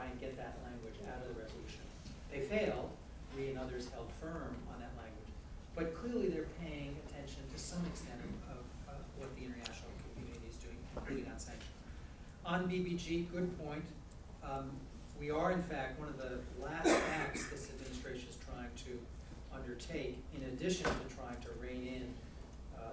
try and get that language out of the resolution. They failed. We and others held firm on that language. But clearly they're paying attention to some extent of what the international community is doing, including on sanctions. On BBG, good point. We are, in fact, one of the last acts this administration is trying to undertake, in addition to trying to rein in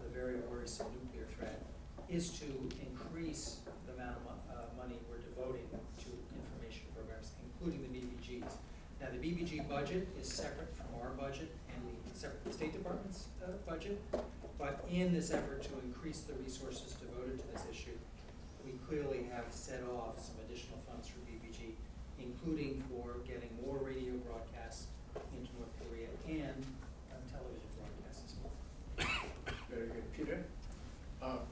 the very worrisome nuclear threat, is to increase the amount of money we're devoting to information programs, including the BBGs. Now, the BBG budget is separate from our budget and separate from the State Department's budget, but in this effort to increase the resources devoted to this issue, we clearly have set off some additional funds for BBG, including for getting more radio broadcasts into North Korea and television broadcasts as well. Very good. Peter?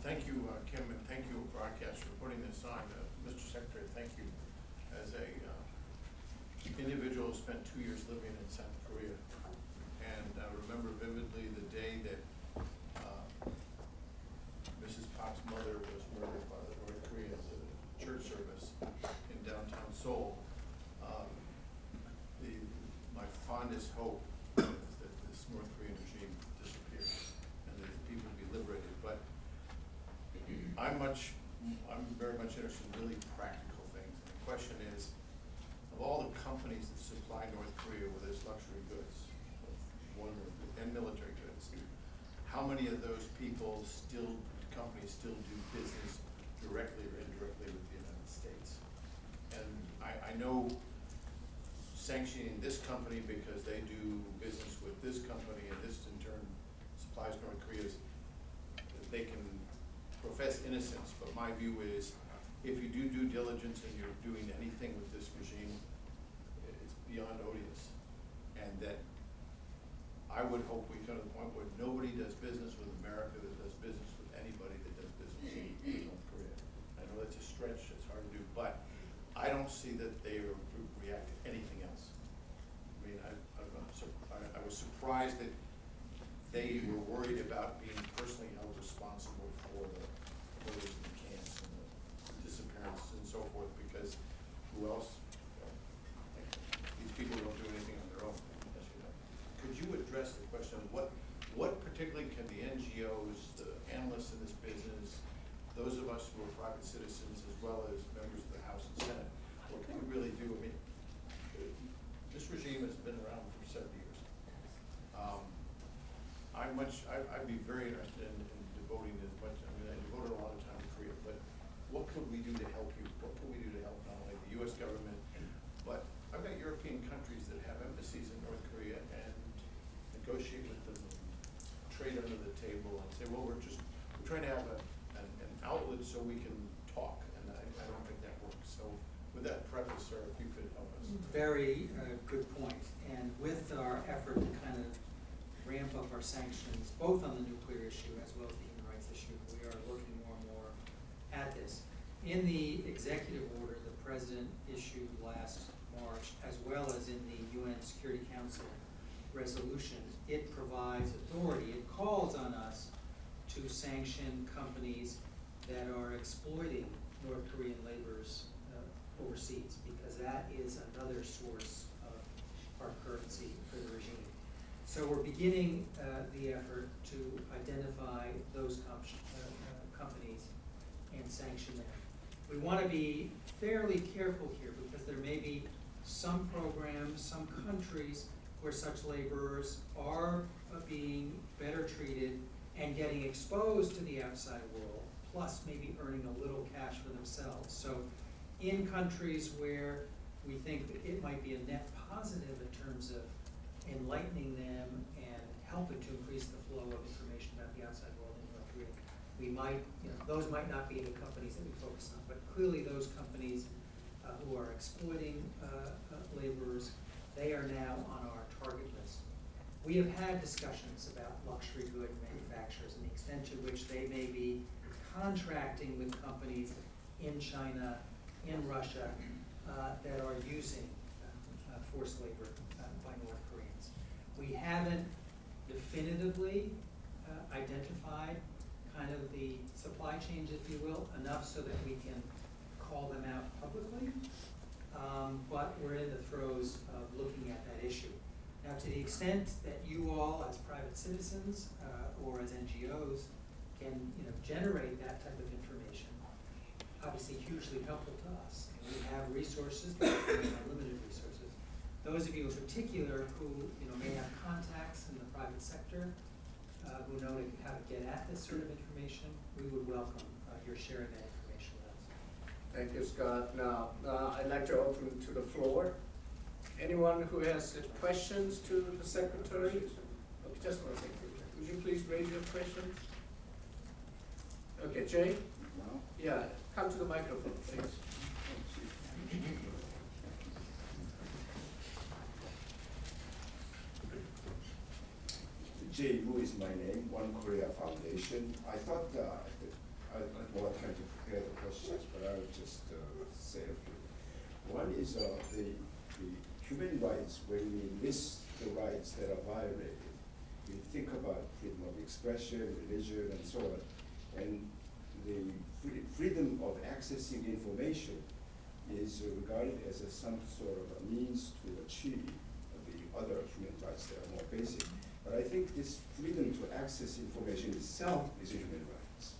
Thank you, Kim, and thank you, broadcast, for putting this on. Mr. Secretary, thank you. As a individual who spent 2 years living in South Korea, and I remember vividly the day that Mrs. Park's mother was murdered by the North Koreans at a church service in downtown Seoul. My fondest hope is that this North Korean regime disappears and that people be liberated. But I'm very much interested in really practical things. And the question is, of all the companies that supply North Korea with its luxury goods, and military goods, how many of those companies still do business directly or indirectly with the United States? And I know sanctioning this company because they do business with this company and this in turn supplies North Korea's, they can profess innocence, but my view is if you do due diligence and you're doing anything with this regime, it's beyond odious. And that I would hope we come to the point where nobody does business with America that does business with anybody that does business in North Korea. I know that's a stretch, it's hard to do, but I don't see that they react to anything else. I mean, I was surprised that they were worried about being personally held responsible for the murders in the camps and the disappearances and so forth, because who else? These people don't do anything on their own, as you know. Could you address the question of what particularly can the NGOs, the analysts in this business, those of us who are private citizens as well as members of the House and Senate, what can we really do? I mean, this regime has been around for 70 years. I'd be very interested in devoting as much, I mean, I devoted a lot of time to Korea, but what could we do to help you? What can we do to help not only the U.S. government, but I've got European countries that have embassies in North Korea and negotiate with them, trade under the table and say, well, we're trying to have an outlet so we can talk, and I don't think that works. So with that preface, sir, if you could help us. Very good point. And with our effort to kind of ramp up our sanctions, both on the nuclear issue as well as the human rights issue, we are looking more and more at this. In the executive order the President issued last March, as well as in the UN Security Council resolution, it provides authority. It calls on us to sanction companies that are exploiting North Korean laborers overseas, because that is another source of hard currency for the regime. So we're beginning the effort to identify those companies and sanction them. We want to be fairly careful here because there may be some programs, some countries where such laborers are being better treated and getting exposed to the outside world, plus maybe earning a little cash for themselves. So in countries where we think that it might be a net positive in terms of enlightening them and helping to increase the flow of information about the outside world in North Korea, we might, those might not be the companies that we focus on, but clearly those companies who are exploiting laborers, they are now on our target list. We have had discussions about luxury good manufacturers and the extent to which they may be contracting with companies in China, in Russia, that are using forced labor by North Koreans. We haven't definitively identified kind of the supply chains, if you will, enough so that we can call them out publicly. extent that you all as private citizens or as NGOs can generate that type of information, obviously hugely helpful to us. And we have resources, but we have limited resources. Those of you in particular who may have contacts in the private sector, who know how to get at this sort of information, we would welcome your sharing that information with us. Thank you, Scott. Now, I'd like to open to the floor. Anyone who has questions to the secretary? Oh, just one second. Would you please raise your questions? Okay, Jay? No? Yeah, come to the microphone, please. Jay Wu is my name, One Korea Foundation. I thought I had more time to prepare the questions, but I'll just say a few. One is the human rights. When we list the rights that are violated, we think about freedom of expression, religion, and so on. And the freedom of accessing information is regarded as some sort of a means to achieve the other human rights that are more basic. But I think this freedom to access information itself is a human rights.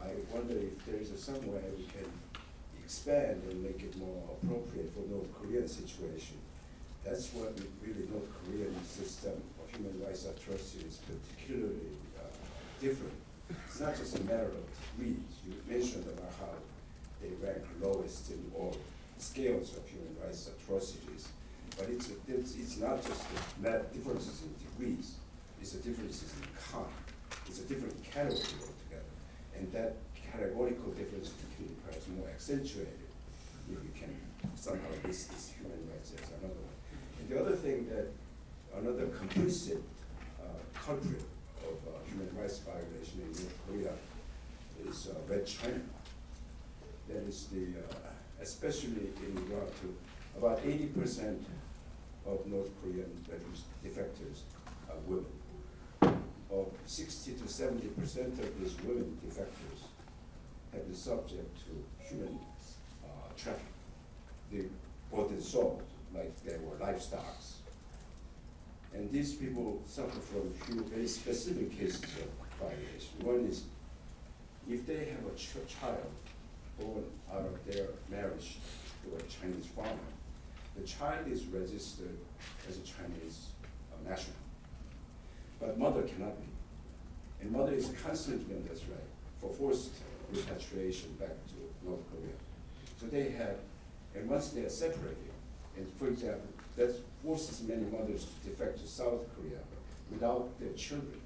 I wonder if there is some way we can expand and make it more appropriate for North Korean situation. That's what really North Korean system of human rights atrocities is particularly different. It's not just a matter of degrees. You mentioned about how they rank lowest in all scales of human rights atrocities. But it's not just the differences in degrees, it's the differences in kind. It's a different category altogether. And that categorical difference can be perhaps more accentuated if you can somehow list these human rights as another one. And the other thing that another complicit culprit of human rights violation in North Korea is Red China. That is especially in regard to about 80% of North Korean defectors are women. Of 60 to 70% of these women defectors have been subject to human trafficking. They bought and sold like they were livestock. And these people suffer from a few very specific cases of violation. One is if they have a child born out of their marriage to a Chinese farmer, the child is registered as a Chinese national, but mother cannot be. And mother is constantly on this right for forced repatriation back to North Korea. So they have, and once they are separated, and for example, that forces many mothers to defect to South Korea without their children.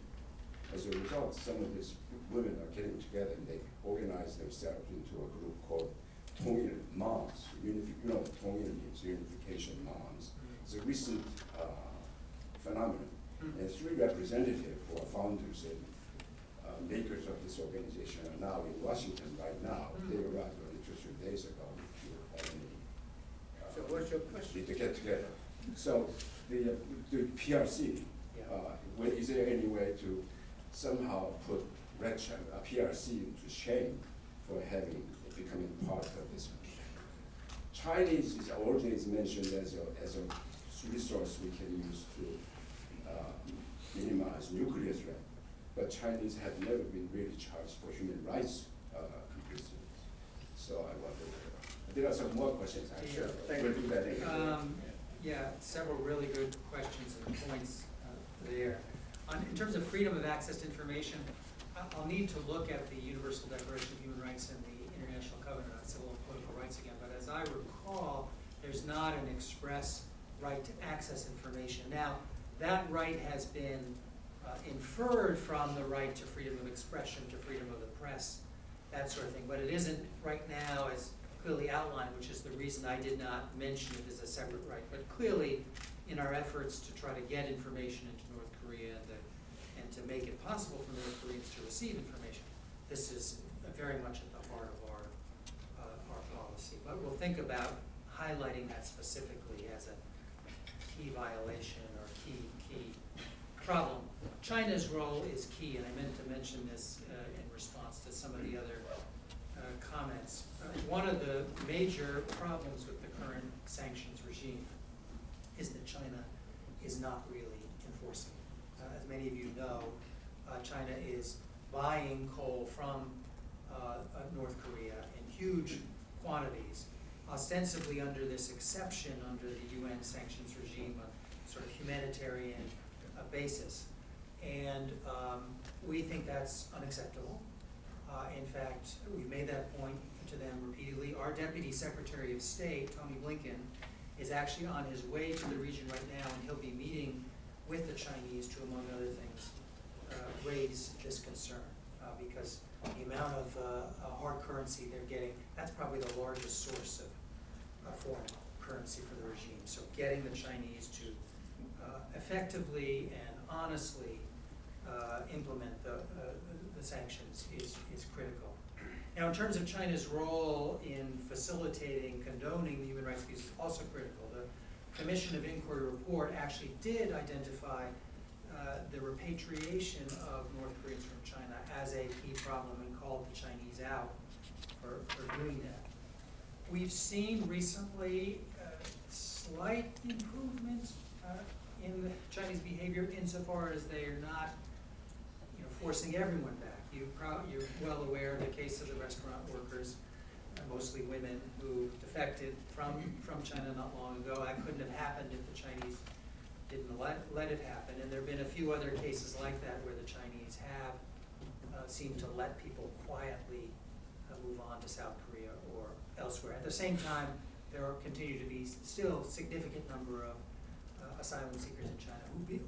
As a result, some of these women are getting together and they organize themselves into a group called Tongil Moms. Tongil means unification moms. It's a recent phenomenon. And three representatives who are founders and makers of this organization are now in Washington right now. They arrived only 2-3 days ago. If you have any, So what's your question? need to get together. So the PRC, is there any way to somehow put Red China, PRC into shame for becoming part of this? Chinese is always mentioned as a resource we can use to minimize nuclear threat, but Chinese have never been really charged for human rights complicity. So I wonder, there are some more questions actually. Sure. Thank We'll you. do that anyway. Yeah, several really good questions and points there. In terms of freedom of access to information, I'll need to look at the Universal Declaration of Human Rights and the International Covenant on Civil and Political Rights again, but as I recall, there's not an express right to access information. Now, that right has been inferred from the right to freedom of expression, to freedom of the press, that sort of thing, but it isn't right now as clearly outlined, which is the reason I did not mention it as a separate right. But clearly, in our efforts to try to get information into North Korea and to make it possible for North Koreans to receive information, this is very much at the heart of our policy. But we'll think about highlighting that specifically as a key violation or key problem. China's role is key, and I meant to mention this in response to some of the other comments. One of the major problems with the current sanctions regime is that China is not really enforcing it. As many of you know, China is buying coal from North Korea in huge quantities, ostensibly under this exception under the UN sanctions regime, a sort of humanitarian basis. And we think that's unacceptable. In fact, we've made that point to them repeatedly. Our Deputy Secretary of State, Tony Blinken, is actually on his way to the region right now, and he'll be meeting with the Chinese to, among other things, raise this concern, because the amount of hard currency they're getting, that's probably the largest source of foreign currency for the regime. So getting the Chinese to effectively and honestly implement the sanctions is critical. Now, in terms of China's role in facilitating, condoning the human rights abuses, also critical. The Commission of Inquiry report actually did identify the repatriation of North Koreans from China as a key problem and called the Chinese out for doing that. We've seen recently slight improvement in the Chinese behavior insofar as they are not, forcing everyone back. You're well aware of the case of the restaurant workers, mostly women, who defected from China not long ago. That couldn't have happened if the Chinese didn't let it happen. And there have been a few other cases like that where the Chinese have seemed to let people quietly move on to South Korea or elsewhere. At the same time, there continue to be still a significant number of asylum seekers in China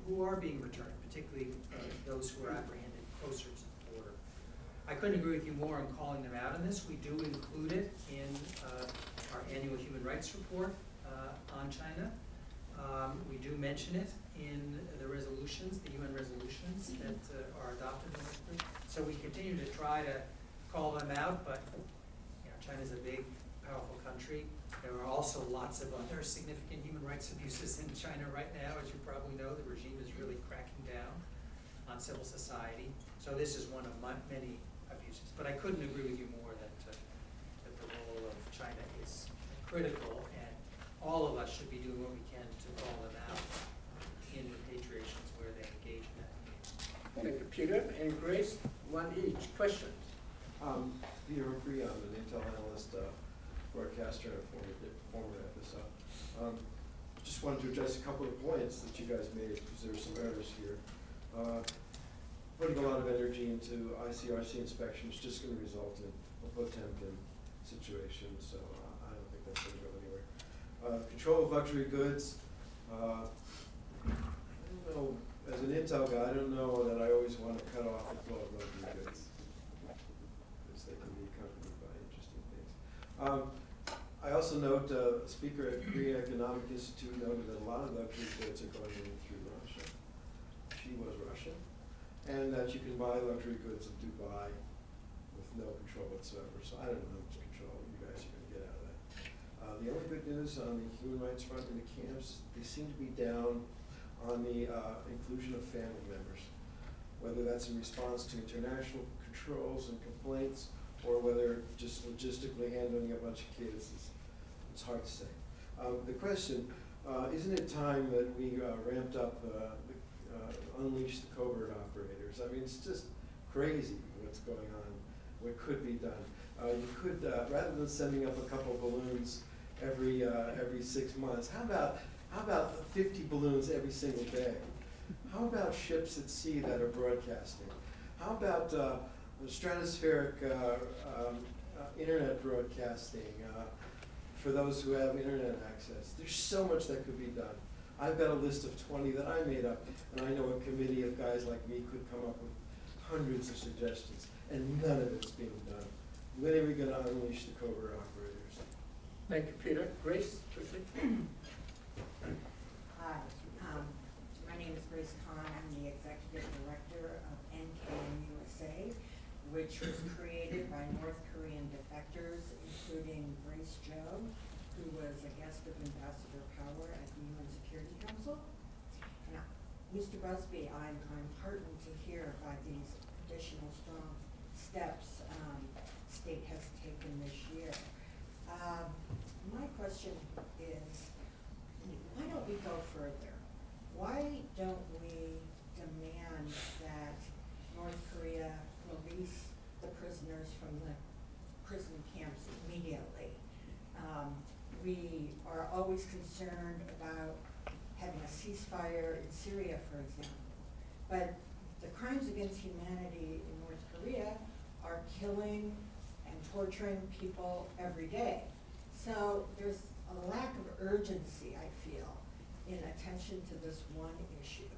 who are being returned, particularly those who are apprehended closer to the border. I couldn't agree with you more on calling them out on this. We do include it in our annual human rights report on China. We do mention it in the resolutions, the UN resolutions that are adopted in this group. So we continue to try to call them out, but China's a big, powerful country. There are also lots of other significant human rights abuses in China right now. As you probably know, the regime is really cracking down on civil society. So this is one of many abuses. But I couldn't agree with you more that the role of China is critical, and all of us should be doing what we can to call them out in repatriations where they engage in that. Thank you, Peter and Grace. One each. Questions? Peter Humphrey, I'm an Intel analyst, broadcaster, and former FSO. Just wanted to address a couple of points that you guys made, because there are some errors here. Putting a lot of energy into ICRC inspection is just going to result in a Potemkin situation, so I don't think that's going to go anywhere. Control of luxury goods. I don't know, as an Intel guy, I don't know that I always want to cut off the flow of luxury goods, because they can be accompanied by interesting things. I also note, a speaker at Korea Economic Institute noted that a lot of luxury goods are going in through Russia. She was Russian. And that you can buy luxury goods in Dubai with no control whatsoever. So I don't know how much control you guys are going to get out of that. The only good news on the human rights front in the camps, they seem to be down on the inclusion of family members, whether that's in response to international controls and complaints, or whether just logistically handling a bunch of kids. It's hard to say. The question, isn't it time that we ramped up unleash the covert operators? I mean, it's just crazy what's going on, what could be done. You could, rather than sending up a couple balloons every 6 months, how about 50 balloons every single day? How about ships at sea that are broadcasting? How about stratospheric internet broadcasting for those who have internet access? There's so much that could be done. I've got a list of 20 that I made up, and I know a committee of guys like me could come up with hundreds of suggestions, and none of it's being done. When are we going to unleash the covert operators? Thank you, Peter. Grace, quickly. Hi, my name is Grace Kahn. I'm the executive director of NKN USA, which was created by North Korean defectors, including Grace Joe, who was a guest of Ambassador Power at the UN Security Council. Now, Mr. Busby, I'm heartened to hear about these additional strong steps state has taken this year. My question is, why don't we go further? why don't we demand that North Korea release the prisoners from the prison camps immediately? We are always concerned about having a ceasefire in Syria, for example. But the crimes against humanity in North Korea are killing and torturing people every day. So there's a lack of urgency, I feel, in attention to this one issue.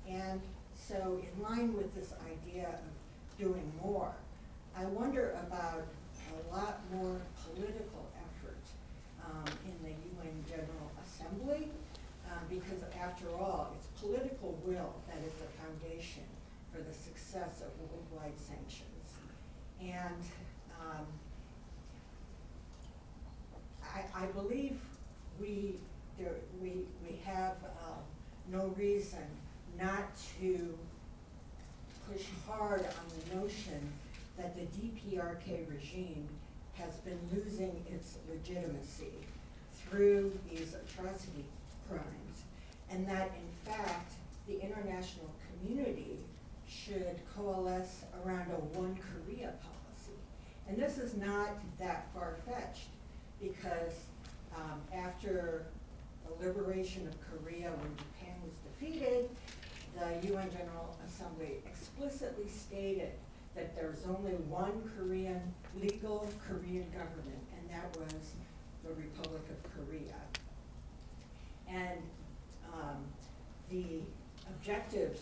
And so in line with this idea of doing more, I wonder about a lot more political effort in the UN General Assembly, because after all, it's political will that is the foundation for the success of worldwide sanctions. And I believe we have no reason not to push hard on the notion that the DPRK regime has been losing its legitimacy through these atrocity crimes, and that in fact the international community should coalesce around a one Korea policy. And this is not that far-fetched, because after the liberation of Korea, when Japan was defeated, the UN General Assembly explicitly stated that there's only one legal Korean government, and that was the Republic of Korea. And the objectives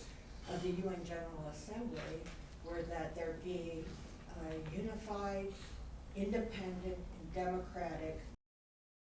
of the UN General Assembly were that there be a unified, independent, and democratic